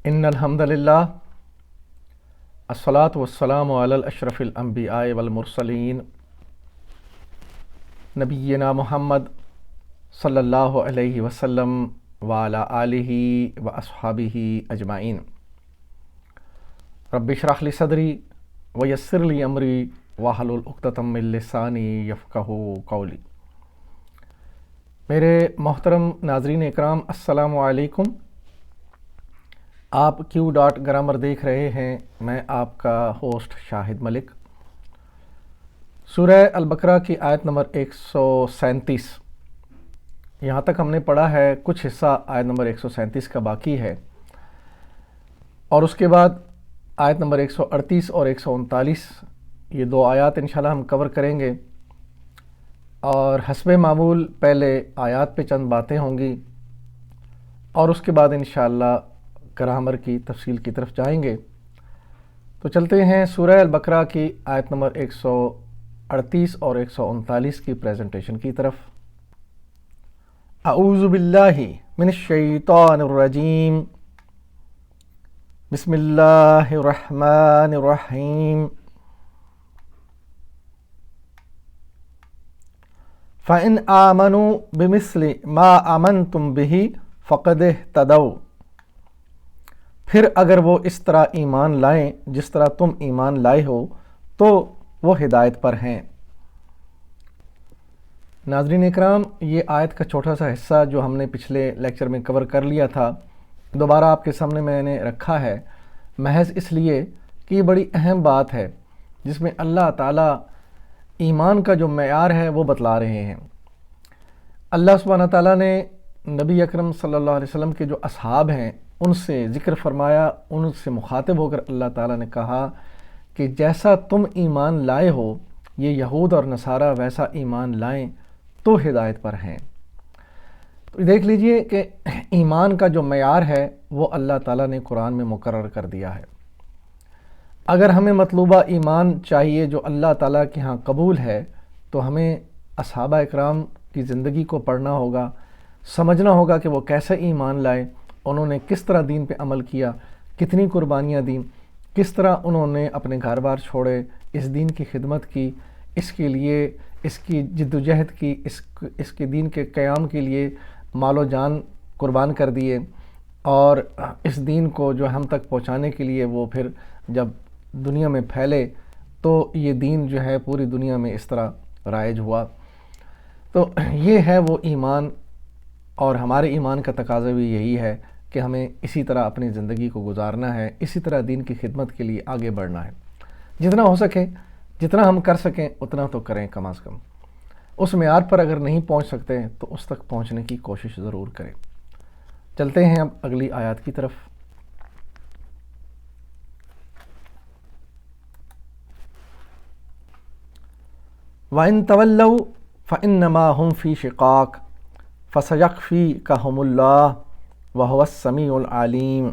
ان الحمد للہ الصلاۃ والسلام علی الاشرف الانبیاء والمرسلین نبینا محمد صلی اللہ علیہ وسلم وعلی آلہ واصحابہ اجمعین۔ رب اشرح لی صدری ویسر لی امری واحلل عقدۃ من لسانی یفقہوا قولی۔ میرے محترم ناظرین اکرام، السلام علیکم۔ آپ کیو ڈاٹ گرامر دیکھ رہے ہیں، میں آپ کا ہوسٹ شاہد ملک۔ سورہ البقرہ کی آیت نمبر 137، یہاں تک ہم نے پڑھا ہے، کچھ حصہ آیت نمبر 137 کا باقی ہے، اور اس کے بعد آیت نمبر 138 اور 139، یہ دو آیات انشاءاللہ ہم کور کریں گے، اور حسب معمول پہلے آیات پہ چند باتیں ہوں گی، اور اس کے بعد انشاءاللہ گرامر کی تفصیل کی طرف جائیں گے۔ تو چلتے ہیں سورہ البقرہ کی آیت نمبر 138 اور 139 کی پریزنٹیشن کی طرف۔ اعوذ باللہ من الشیطان الرجیم، بسم اللہ الرحمن الرحیم۔ فَإِنْ آمَنُوا بِمِثْلِ مَا آمَنْتُمْ بِهِ فَقَدِ اهْتَدَوْا، پھر اگر وہ اس طرح ایمان لائیں جس طرح تم ایمان لائے ہو تو وہ ہدایت پر ہیں۔ ناظرین اکرام، یہ آیت کا چھوٹا سا حصہ جو ہم نے پچھلے لیکچر میں کور کر لیا تھا، دوبارہ آپ کے سامنے میں نے رکھا ہے، محض اس لیے کہ یہ بڑی اہم بات ہے جس میں اللہ تعالیٰ ایمان کا جو معیار ہے وہ بتلا رہے ہیں۔ اللہ سبحانہ تعالیٰ نے نبی اکرم صلی اللہ علیہ وسلم کے جو اصحاب ہیں ان سے ذکر فرمایا، ان سے مخاطب ہو کر اللہ تعالیٰ نے کہا کہ جیسا تم ایمان لائے ہو یہ یہود اور نصارہ ویسا ایمان لائیں تو ہدایت پر ہیں۔ تو دیکھ لیجئے کہ ایمان کا جو معیار ہے وہ اللہ تعالیٰ نے قرآن میں مقرر کر دیا ہے۔ اگر ہمیں مطلوبہ ایمان چاہیے جو اللہ تعالیٰ کے ہاں قبول ہے تو ہمیں اصحابہ اکرام کی زندگی کو پڑھنا ہوگا، سمجھنا ہوگا کہ وہ کیسے ایمان لائے، انہوں نے کس طرح دین پہ عمل کیا، کتنی قربانیاں دیں، کس طرح انہوں نے اپنے گھر بار چھوڑے، اس دین کی خدمت کی، اس کے لیے اس کی جد و جہد کی، اس کے دین کے قیام کے لیے مال و جان قربان کر دیے، اور اس دین کو جو ہم تک پہنچانے کے لیے وہ پھر جب دنیا میں پھیلے تو یہ دین جو ہے پوری دنیا میں اس طرح رائج ہوا۔ تو یہ ہے وہ ایمان، اور ہمارے ایمان کا تقاضا بھی یہی ہے کہ ہمیں اسی طرح اپنی زندگی کو گزارنا ہے، اسی طرح دین کی خدمت کے لیے آگے بڑھنا ہے۔ جتنا ہو سکے، جتنا ہم کر سکیں اتنا تو کریں، کم از کم اس معیار پر اگر نہیں پہنچ سکتے تو اس تک پہنچنے کی کوشش ضرور کریں۔ چلتے ہیں اب اگلی آیات کی طرف۔ وَإِن تَوَلَّوْا فَإِنَّمَا هُمْ فِي شِقَاقٍ فَسَيَكْفِيكَهُمُ اللَّهُ وَهُوَ السَّمِيعُ الْعَلِيمُ۔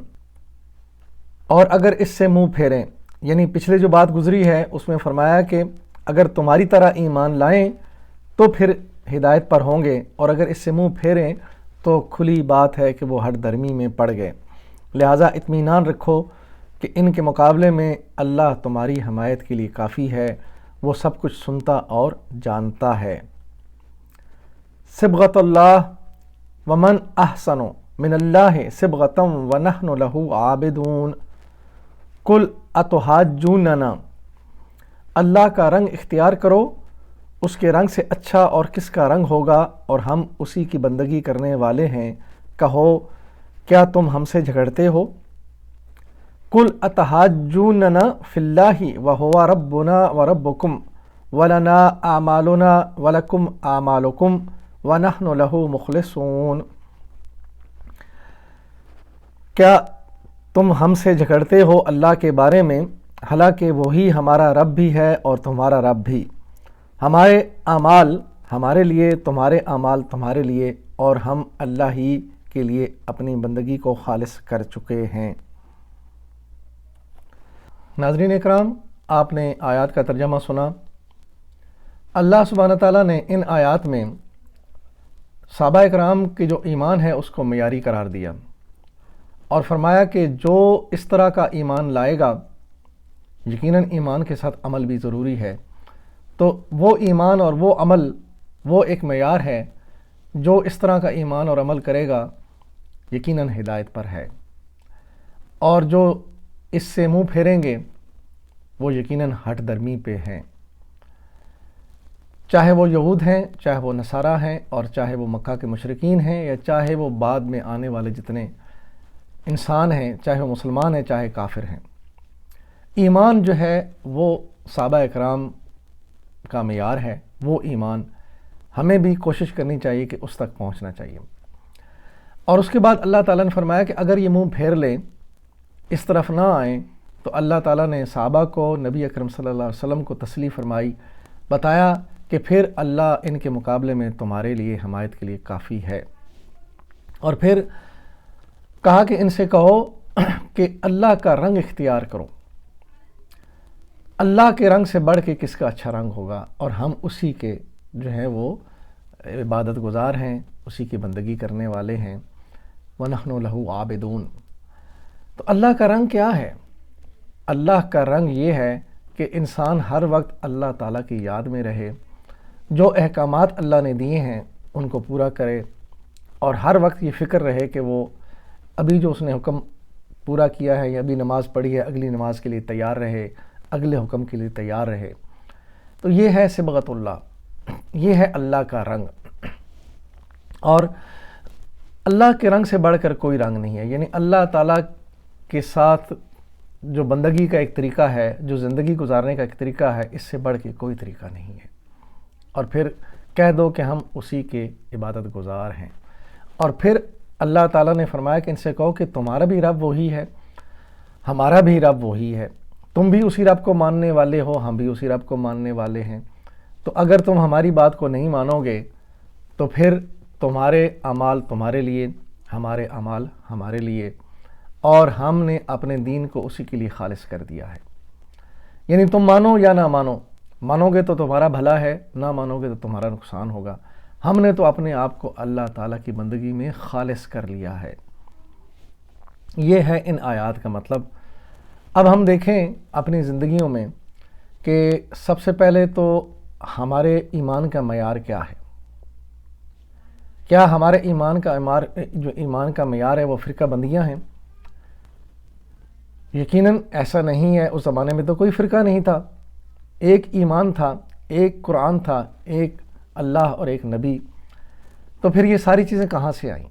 اور اگر اس سے منہ پھیریں، یعنی پچھلے جو بات گزری ہے اس میں فرمایا کہ اگر تمہاری طرح ایمان لائیں تو پھر ہدایت پر ہوں گے، اور اگر اس سے منہ پھیریں تو کھلی بات ہے کہ وہ ہٹ درمی میں پڑ گئے، لہٰذا اطمینان رکھو کہ ان کے مقابلے میں اللہ تمہاری حمایت کے لیے کافی ہے، وہ سب کچھ سنتا اور جانتا ہے۔ صبغۃ اللہ ومن احسن من اللہ صبغۃ ونحن لہ عابدون قل اتحاجوننا، اللہ کا رنگ اختیار کرو، اس کے رنگ سے اچھا اور کس کا رنگ ہوگا، اور ہم اسی کی بندگی کرنے والے ہیں، کہو کیا تم ہم سے جھگڑتے ہو؟ قل اتحاجوننا فی اللہ وہو ربنا وربکم ولنا اعمالنا ولکم اعمالکم وَنَحْنُ لَهُ مُخْلِصُونَ، کیا تم ہم سے جھگڑتے ہو اللہ کے بارے میں، حالانکہ وہی ہمارا رب بھی ہے اور تمہارا رب بھی، ہمارے اعمال ہمارے لیے، تمہارے اعمال تمہارے لیے، اور ہم اللہ ہی کے لیے اپنی بندگی کو خالص کر چکے ہیں۔ ناظرین اکرام، آپ نے آیات کا ترجمہ سنا۔ اللہ سبحانہ تعالیٰ نے ان آیات میں صحابہ اکرام کی جو ایمان ہے اس کو معیاری قرار دیا، اور فرمایا کہ جو اس طرح کا ایمان لائے گا، یقیناً ایمان کے ساتھ عمل بھی ضروری ہے، تو وہ ایمان اور وہ عمل وہ ایک معیار ہے، جو اس طرح کا ایمان اور عمل کرے گا یقیناً ہدایت پر ہے، اور جو اس سے منہ پھیریں گے وہ یقیناً ہٹ درمی پہ ہیں، چاہے وہ یہود ہیں، چاہے وہ نصارہ ہیں، اور چاہے وہ مکہ کے مشرکین ہیں، یا چاہے وہ بعد میں آنے والے جتنے انسان ہیں، چاہے وہ مسلمان ہیں، چاہے کافر ہیں۔ ایمان جو ہے وہ صحابہ اکرام کا معیار ہے، وہ ایمان ہمیں بھی کوشش کرنی چاہیے کہ اس تک پہنچنا چاہیے۔ اور اس کے بعد اللہ تعالیٰ نے فرمایا کہ اگر یہ منہ پھیر لیں، اس طرف نہ آئیں، تو اللہ تعالیٰ نے صحابہ کو، نبی اکرم صلی اللہ علیہ وسلم کو تسلی فرمائی، بتایا کہ پھر اللہ ان کے مقابلے میں تمہارے لیے حمایت کے لیے کافی ہے، اور پھر کہا کہ ان سے کہو کہ اللہ کا رنگ اختیار کرو، اللہ کے رنگ سے بڑھ کے کس کا اچھا رنگ ہوگا، اور ہم اسی کے جو ہیں وہ عبادت گزار ہیں، اسی کی بندگی کرنے والے ہیں، وَنَحْنُ لَهُ عَابِدُونَ۔ تو اللہ کا رنگ کیا ہے؟ اللہ کا رنگ یہ ہے کہ انسان ہر وقت اللہ تعالیٰ کی یاد میں رہے، جو احکامات اللہ نے دیے ہیں ان کو پورا کرے، اور ہر وقت یہ فکر رہے کہ وہ ابھی جو اس نے حکم پورا کیا ہے یا ابھی نماز پڑھی ہے، اگلی نماز کے لیے تیار رہے، اگلے حکم کے لیے تیار رہے۔ تو یہ ہے صبغت اللہ، یہ ہے اللہ کا رنگ، اور اللہ کے رنگ سے بڑھ کر کوئی رنگ نہیں ہے، یعنی اللہ تعالیٰ کے ساتھ جو بندگی کا ایک طریقہ ہے، جو زندگی گزارنے کا ایک طریقہ ہے، اس سے بڑھ کے کوئی طریقہ نہیں ہے۔ اور پھر کہہ دو کہ ہم اسی کے عبادت گزار ہیں، اور پھر اللہ تعالیٰ نے فرمایا کہ ان سے کہو کہ تمہارا بھی رب وہی ہے، ہمارا بھی رب وہی ہے، تم بھی اسی رب کو ماننے والے ہو، ہم بھی اسی رب کو ماننے والے ہیں، تو اگر تم ہماری بات کو نہیں مانو گے تو پھر تمہارے اعمال تمہارے لیے، ہمارے اعمال ہمارے لیے، اور ہم نے اپنے دین کو اسی کے لیے خالص کر دیا ہے۔ یعنی تم مانو یا نہ مانو، مانو گے تو تمہارا بھلا ہے، نہ مانو گے تو تمہارا نقصان ہوگا۔ ہم نے تو اپنے آپ کو اللہ تعالیٰ کی بندگی میں خالص کر لیا ہے۔ یہ ہے ان آیات کا مطلب۔ اب ہم دیکھیں اپنی زندگیوں میں کہ سب سے پہلے تو ہمارے ایمان کا معیار کیا ہے؟ کیا ہمارے ایمان کا معیار ہے وہ فرقہ بندیاں ہیں؟ یقیناً ایسا نہیں ہے، اس زمانے میں تو کوئی فرقہ نہیں تھا، ایک ایمان تھا، ایک قرآن تھا، ایک اللہ اور ایک نبی۔ تو پھر یہ ساری چیزیں کہاں سے آئیں؟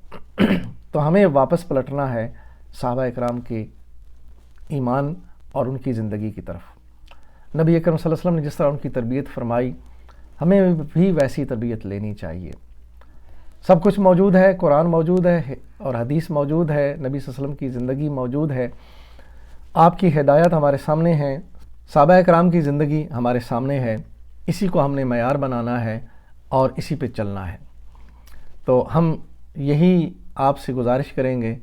تو ہمیں واپس پلٹنا ہے صحابہ اکرام کے ایمان اور ان کی زندگی کی طرف۔ نبی اکرم صلی اللہ علیہ وسلم نے جس طرح ان کی تربیت فرمائی، ہمیں بھی ویسی تربیت لینی چاہیے۔ سب کچھ موجود ہے، قرآن موجود ہے اور حدیث موجود ہے، نبی صلی اللہ علیہ وسلم کی زندگی موجود ہے، آپ کی ہدایت ہمارے سامنے ہے، صحابہ اکرام کی زندگی ہمارے سامنے ہے، اسی کو ہم نے معیار بنانا ہے اور اسی پہ چلنا ہے۔ تو ہم یہی آپ سے گزارش کریں گے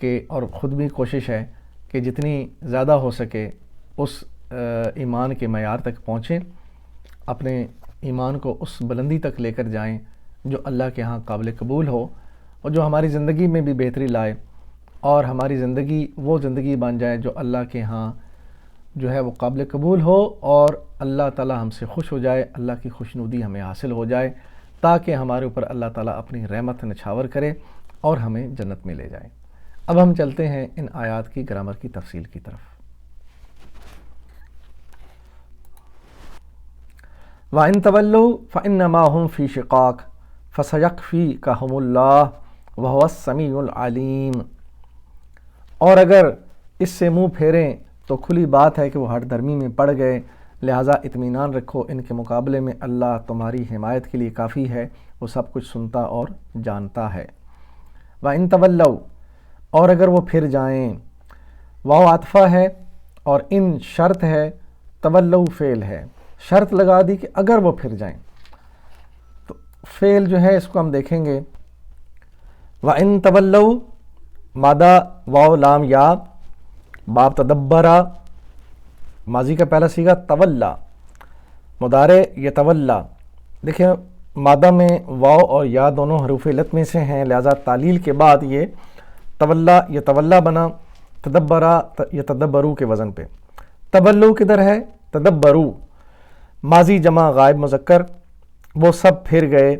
کہ، اور خود بھی کوشش ہے کہ جتنی زیادہ ہو سکے اس ایمان کے معیار تک پہنچیں، اپنے ایمان کو اس بلندی تک لے کر جائیں جو اللہ کے ہاں قابل قبول ہو، اور جو ہماری زندگی میں بھی بہتری لائے، اور ہماری زندگی وہ زندگی بن جائے جو اللہ کے ہاں جو ہے وہ قابل قبول ہو، اور اللہ تعالیٰ ہم سے خوش ہو جائے، اللہ کی خوشنودی ہمیں حاصل ہو جائے، تاکہ ہمارے اوپر اللہ تعالیٰ اپنی رحمت نچھاور کرے اور ہمیں جنت میں لے جائے۔ اب ہم چلتے ہیں ان آیات کی گرامر کی تفصیل کی طرف۔ وَإِن تَوَلُّوا فَإِنَّمَا هُمْ فِي شِقَاقٍ فَسَيَكْفِيكَهُمُ اللَّهُ وَهُوَ السَّمِيعُ الْعَلِيمُ۔ اور اگر اس سے منہ پھیریں تو کھلی بات ہے کہ وہ ہٹ دھرمی میں پڑ گئے، لہٰذا اطمینان رکھو، ان کے مقابلے میں اللہ تمہاری حمایت کے لیے کافی ہے، وہ سب کچھ سنتا اور جانتا ہے۔ وَإِن تَوَلَّوْا، اور اگر وہ پھر جائیں، واو عاطفہ ہے اور ان شرط ہے، تولو فعل ہے، شرط لگا دی کہ اگر وہ پھر جائیں، تو فعل جو ہے اس کو ہم دیکھیں گے۔ وَإِن تَوَلَّوْا مادہ واو لام یا باب تدبرا، ماضی کا پہلا صیغہ تولا، مضارع یتولا۔ دیکھیں مادہ میں واو اور یا دونوں حروف علت میں سے ہیں، لہذا تعلیل کے بعد یہ تولا یتولا بنا، تدبرا یتدبرو کے وزن پہ۔ تولو کدھر ہے؟ تدبرو، ماضی جمع غائب مذکر، وہ سب پھر گئے،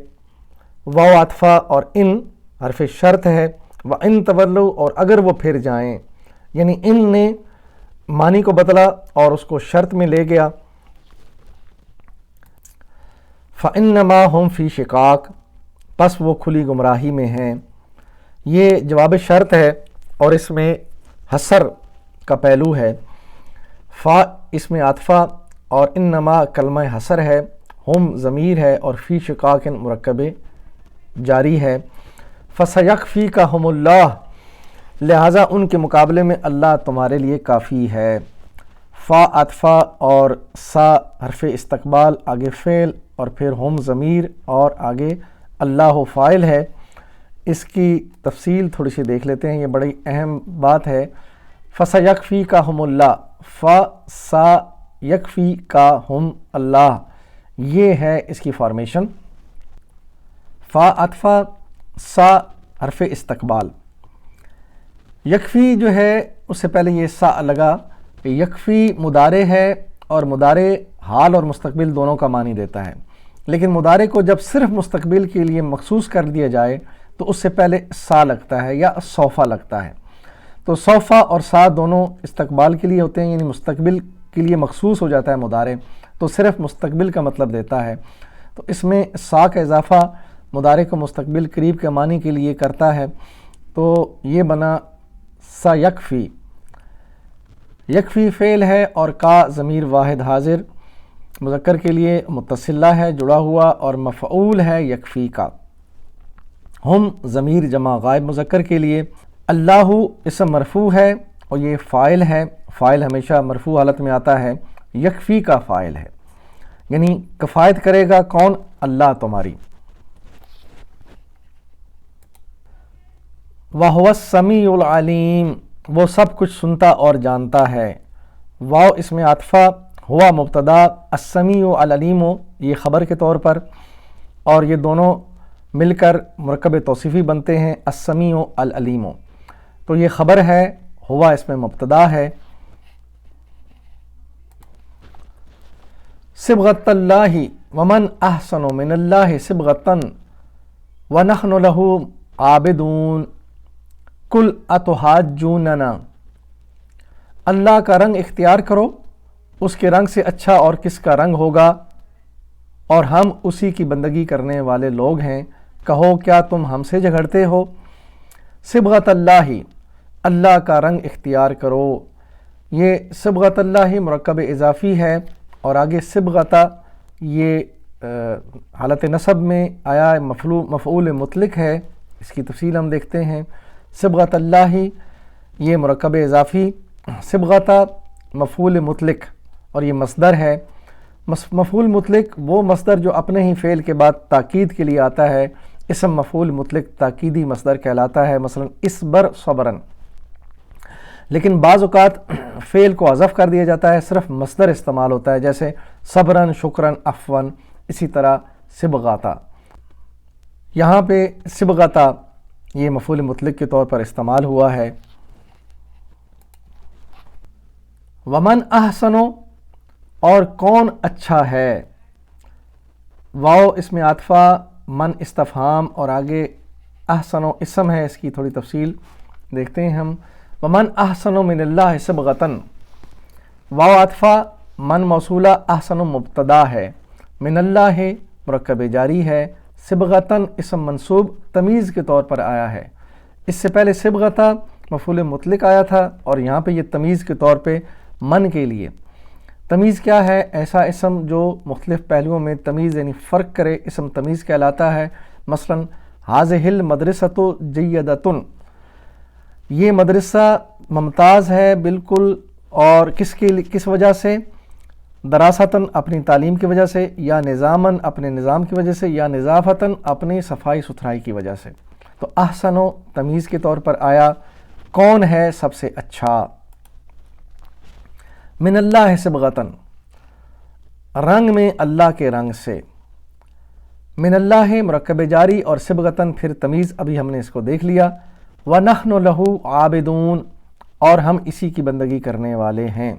واو عطفہ اور ان حرف شرط ہے، وَإِن تولو اور اگر وہ پھر جائیں، یعنی ان نے معنی کو بدلا اور اس کو شرط میں لے گیا۔ فَإِنَّمَا هُمْ فِي شِقَاقٍ، پس وہ کھلی گمراہی میں ہیں۔ یہ جواب شرط ہے اور اس میں حسر کا پہلو ہے۔ فا اس میں عطفہ اور انما کلمہ حسر ہے، ہم ضمیر ہے اور فی شقاق مرکب جاری ہے۔ فَسَيَكْفِيكَهُمُ اللَّهُ، لہٰذا ان کے مقابلے میں اللہ تمہارے لیے کافی ہے۔ فا عطفہ اور سا حرف استقبال، آگے فعل اور پھر ہم ضمیر اور آگے اللہ فاعل ہے۔ اس کی تفصیل تھوڑی سی دیکھ لیتے ہیں، یہ بڑی اہم بات ہے۔ فَسَيَكْفِيكَهُمُ اللَّهُ، فا سا یکفیکہم اللہ، یہ ہے اس کی فارمیشن۔ فا عطفہ، سا حرف استقبال۔ یکفی جو ہے اس سے پہلے یہ سا لگا کہ یکفی مضارع ہے اور مضارع حال اور مستقبل دونوں کا معنی دیتا ہے، لیکن مضارع کو جب صرف مستقبل کے لیے مخصوص کر دیا جائے تو اس سے پہلے سا لگتا ہے یا سوفا لگتا ہے۔ تو سوفا اور سا دونوں استقبال کے لیے ہوتے ہیں، یعنی مستقبل کے لیے مخصوص ہو جاتا ہے مضارع، تو صرف مستقبل کا مطلب دیتا ہے۔ تو اس میں سا کا اضافہ مضارع کو مستقبل قریب کے معنی کے لیے کرتا ہے، تو یہ بنا سا یکفی۔ یکفی فعل ہے اور کا ضمیر واحد حاضر مذکر کے لیے متصلہ ہے، جڑا ہوا، اور مفعول ہے یکفی کا۔ ہم ضمیر جمع غائب مذکر کے لیے، اللہ اسم مرفوع ہے اور یہ فاعل ہے، فاعل ہمیشہ مرفوع حالت میں آتا ہے، یکفی کا فاعل ہے، یعنی کفایت کرے گا کون؟ اللہ تمہاری۔ وَهُوَ السَّمِيعُ الْعَلِيمُ، وہ سب کچھ سنتا اور جانتا ہے۔ واو اس میں عطفہ، ہوا مبتدا، السمیع العلیم یہ خبر کے طور پر، اور یہ دونوں مل کر مرکب توصیفی بنتے ہیں، السمیع العلیم۔ تو یہ خبر ہے، ہوا اس میں مبتدا ہے۔ صبغۃ اللہ ومن احسن من اللہ صبغۃ ونحن لہ عابدون قل اتحاجوننا، اللہ کا رنگ اختیار کرو، اس کے رنگ سے اچھا اور کس کا رنگ ہوگا، اور ہم اسی کی بندگی کرنے والے لوگ ہیں، کہو کیا تم ہم سے جھگڑتے ہو؟ صبغۃ اللہ، اللہ کا رنگ اختیار کرو، یہ صبغۃ اللہ مرکب اضافی ہے، اور آگے صبغۃ یہ حالت نصب میں آیا مفعول مطلق ہے، اس کی تفصیل ہم دیکھتے ہیں۔ صبغۃ اللہ یہ مرکب اضافی، صبغۃ مفعول مطلق، اور یہ مصدر ہے۔ مفعول مطلق وہ مصدر جو اپنے ہی فعل کے بعد تاکید کے لیے آتا ہے، اسم مفعول مطلق تاکیدی مصدر کہلاتا ہے، مثلا اصبر صبرن۔ لیکن بعض اوقات فعل کو حذف کر دیا جاتا ہے، صرف مصدر استعمال ہوتا ہے، جیسے صبرن، شکرن، عفون، اسی طرح صبغاتا۔ یہاں پہ صبغاتا یہ مفعول مطلق کے طور پر استعمال ہوا ہے۔ ومن احسن، اور کون اچھا ہے، واو اس میں عطفہ، من استفہام، اور آگے احسن اسم ہے، اس کی تھوڑی تفصیل دیکھتے ہیں ہم۔ ومن احسن من اللہ صبغۃ، واو عطفہ، من موصولہ، احسن مبتدا ہے، من اللہ مرکب جاری ہے، صبغۃ اسم منصوب تمیز کے طور پر آیا ہے۔ اس سے پہلے صبغۃ مفعول مطلق آیا تھا، اور یہاں پہ یہ تمیز کے طور پہ من کے لیے۔ تمیز کیا ہے؟ ایسا اسم جو مختلف پہلوؤں میں تمیز یعنی فرق کرے، اسم تمیز کہلاتا ہے۔ مثلا ہاذہ المدرسۃ جیدۃ، یہ مدرسہ ممتاز ہے بالکل، اور کس وجہ سے؟ دراستاً اپنی تعلیم کی وجہ سے، یا نظاماً اپنے نظام کی وجہ سے، یا نظافتاً اپنی صفائی ستھرائی کی وجہ سے۔ تو احسن و تمیز کے طور پر آیا، کون ہے سب سے اچھا؟ من اللہ صبغۃ، رنگ میں اللہ کے رنگ سے، من اللہ مرکب جاری اور صبغۃ پھر تمیز، ابھی ہم نے اس کو دیکھ لیا۔ وَنَحْنُ لَهُ عَابِدُونَ، اور ہم اسی کی بندگی کرنے والے ہیں۔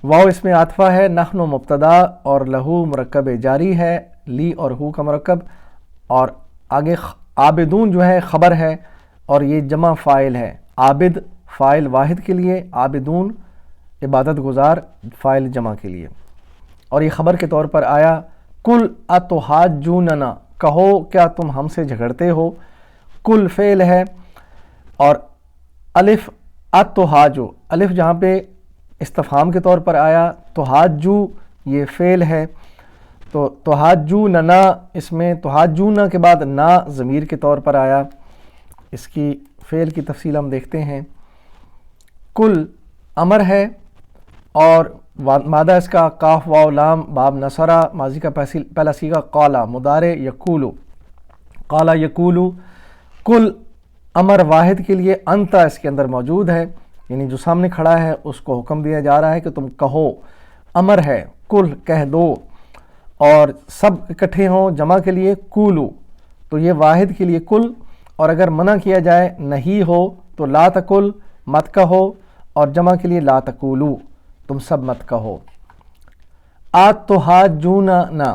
واو اس میں عاطفہ ہے، نحن مبتدا اور لہو مرکب جاری ہے، لی اور ہو کا مرکب، اور آگے عابدون جو ہے خبر ہے اور یہ جمع فاعل ہے۔ عابد فاعل واحد کے لیے، عابدون عبادت گزار فاعل جمع کے لیے، اور یہ خبر کے طور پر آیا کل اتحاجوننا، کہو کیا تم ہم سے جھگڑتے ہو۔ کل فعل ہے اور الف اتحاجو، الف جہاں پہ استفہام کے طور پر آیا، تحاجو یہ فعل ہے، تو تحاجوننا اس میں تحاجونا کے بعد نا ضمیر کے طور پر آیا۔ اس کی فعل کی تفصیل ہم دیکھتے ہیں۔ کل امر ہے اور مادہ اس کا کاف واو لام باب نصرہ، ماضی کا پہلا صیغہ قالا، مضارع یقولو، قالا یقولو۔ کل امر واحد کے لیے، انتا اس کے اندر موجود ہے، یعنی جو سامنے کھڑا ہے اس کو حکم دیا جا رہا ہے کہ تم کہو، امر ہے کل کہہ دو، اور سب اکٹھے ہوں جمع کے لیے کولو، تو یہ واحد کے لیے کل، اور اگر منع کیا جائے نہیں ہو تو لا تکل مت کہو، اور جمع کے لیے لا تکولو تم سب مت کہو۔ تحاجونا نا،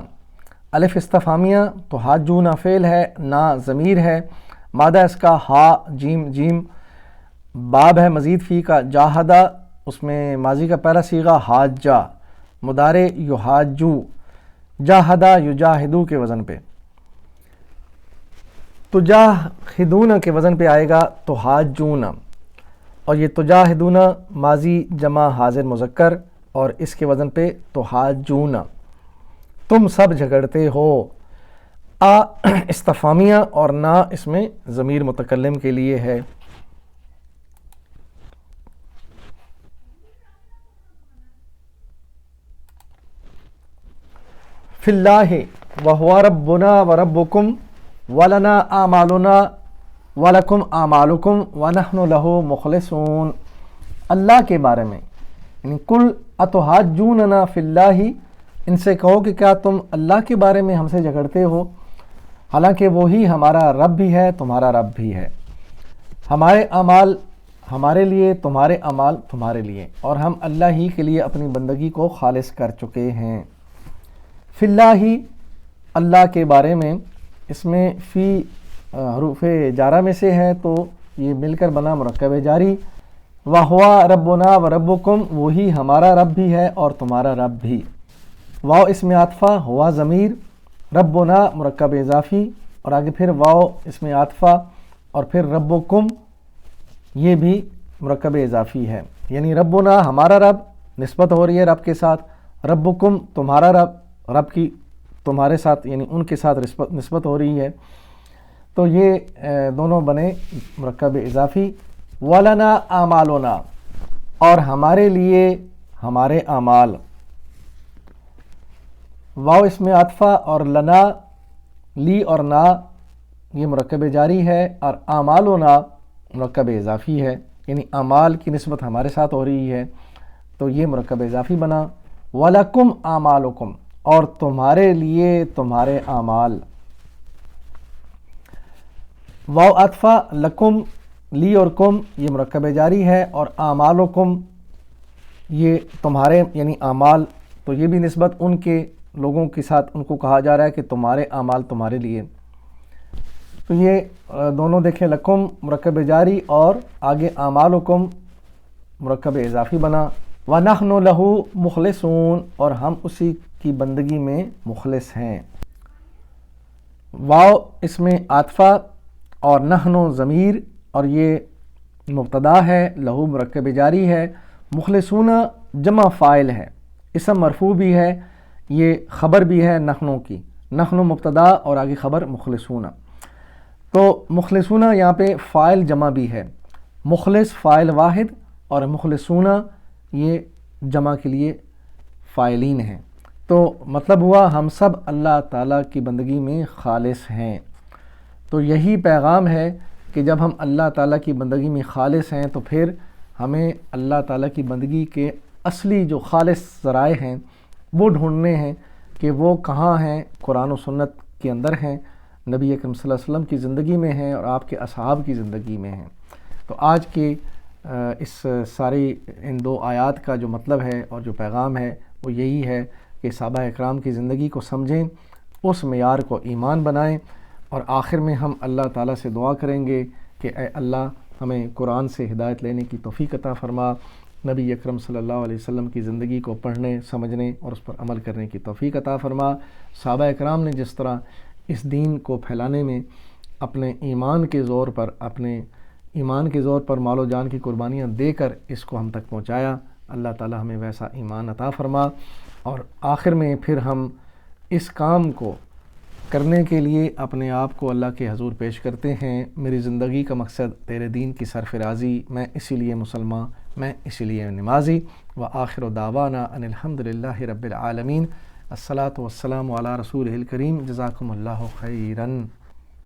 الف استفہامیہ، تحاجونا فعل ہے، نا ضمیر ہے، مادہ اس کا ہا جیم جیم، باب ہے مزید فی کا جاہدہ، اس میں ماضی کا پہلا صیغہ حاجہ، مضارع یحاجو، جاہدہ یجاہدو کے وزن پہ، تجاہدون کے وزن پہ آئے گا تحاجون، اور یہ تجاہدون ماضی جمع حاضر مذکر، اور اس کے وزن پہ تحاجون، تم سب جھگڑتے ہو۔ استفہامیہ اور نا اس میں ضمیر متکلم کے لیے ہے۔ فی اللہ وہو ربنا وربکم ولنا اعمالنا ولکم اعمالکم ونحن لہ مخلصون، اللہ کے بارے میں، یعنی کل اتحاجوننا فی اللہ، ان سے کہو کہ کیا تم اللہ کے بارے میں ہم سے جھگڑتے ہو، حالانکہ وہی ہمارا رب بھی ہے تمہارا رب بھی ہے، ہمارے اعمال ہمارے لیے، تمہارے اعمال تمہارے لیے، اور ہم اللہ ہی کے لیے اپنی بندگی کو خالص کر چکے ہیں۔ فی اللہ اللہ کے بارے میں، اس میں فی حروف جارہ میں سے ہے تو یہ مل کر بنا مرکب جاری، وَهُوَ رَبُّنَا وَرَبُّكُمْ، وہی ہمارا رب بھی ہے اور تمہارا رب بھی۔ واو اس میں عاطفہ، ہوا ضمیر، ربنا مرکب اضافی، اور آگے پھر واو اس میں عاطفہ، اور پھر ربکم یہ بھی مرکب اضافی ہے، یعنی ربنا ہمارا رب، نسبت ہو رہی ہے رب کے ساتھ، ربکم تمہارا رب، رب کی تمہارے ساتھ یعنی ان کے ساتھ نسبت ہو رہی ہے، تو یہ دونوں بنے مرکب اضافی۔ وَلَنَا أَعْمَالُنَا، اور ہمارے لیے ہمارے اعمال، واو اس میں عاطفہ اور لنا لی اور نا یہ مرکب جاری ہے، اور اعمالنا مرکب اضافی ہے، یعنی اعمال کی نسبت ہمارے ساتھ ہو رہی ہے تو یہ مرکب اضافی بنا۔ وَلَكُمْ أَعْمَالُكُمْ، اور تمہارے لیے تمہارے اعمال، واو عطفہ، لکم لی اور کم یہ مرکب جاری ہے، اور اعمالکم یہ تمہارے یعنی اعمال، تو یہ بھی نسبت ان کے لوگوں کے ساتھ ان کو کہا جا رہا ہے کہ تمہارے اعمال تمہارے لیے، تو یہ دونوں دیکھیں، لکم مرکب جاری اور آگے اعمالکم مرکب اضافی بنا۔ وَنَحْنُ لَهُ مُخْلِصُونَ، اور ہم اسی کی بندگی میں مخلص ہیں۔ واو اس میں عاطفہ اور نحن ضمیر، اور یہ مبتدا ہے، لہو مرکب جاری ہے، مخلصون جمع فاعل ہے، اسم مرفوع بھی ہے، یہ خبر بھی ہے نحنوں کی، نحن مبتدا اور آگے خبر مخلصون، تو مخلصون یہاں پہ فاعل جمع بھی ہے، مخلص فاعل واحد اور مخلصون یہ جمع کے لیے فاعلین ہیں، تو مطلب ہوا ہم سب اللہ تعالیٰ کی بندگی میں خالص ہیں۔ تو یہی پیغام ہے کہ جب ہم اللہ تعالیٰ کی بندگی میں خالص ہیں تو پھر ہمیں اللہ تعالیٰ کی بندگی کے اصلی جو خالص ذرائع ہیں وہ ڈھونڈنے ہیں کہ وہ کہاں ہیں، قرآن و سنت کے اندر ہیں، نبی اکرم صلی اللہ علیہ وسلم کی زندگی میں ہیں اور آپ کے اصحاب کی زندگی میں ہیں۔ تو آج کے اس ساری ان 2 آیات کا جو مطلب ہے اور جو پیغام ہے وہ یہی ہے کہ صحابہ اکرام کی زندگی کو سمجھیں، اس معیار کو ایمان بنائیں، اور آخر میں ہم اللہ تعالیٰ سے دعا کریں گے کہ اے اللہ ہمیں قرآن سے ہدایت لینے کی توفیق عطا فرما، نبی اکرم صلی اللہ علیہ وسلم کی زندگی کو پڑھنے، سمجھنے اور اس پر عمل کرنے کی توفیق عطا فرما۔ صحابہ اکرام نے جس طرح اس دین کو پھیلانے میں اپنے ایمان کے زور پر مال و جان کی قربانیاں دے کر اس کو ہم تک پہنچایا، اللہ تعالی ہمیں ویسا ایمان عطا فرما۔ اور آخر میں پھر ہم اس کام کو کرنے کے لیے اپنے آپ کو اللہ کے حضور پیش کرتے ہیں، میری زندگی کا مقصد تیرے دین کی سرفرازی، میں اسی لیے مسلمان، میں اسی لیے نمازی۔ وآخر دعوانا ان الحمدللہ رب العالمین۔ الصلاۃ والسلام علی رسولہ الکریم۔ جزاکم اللہ خیراً۔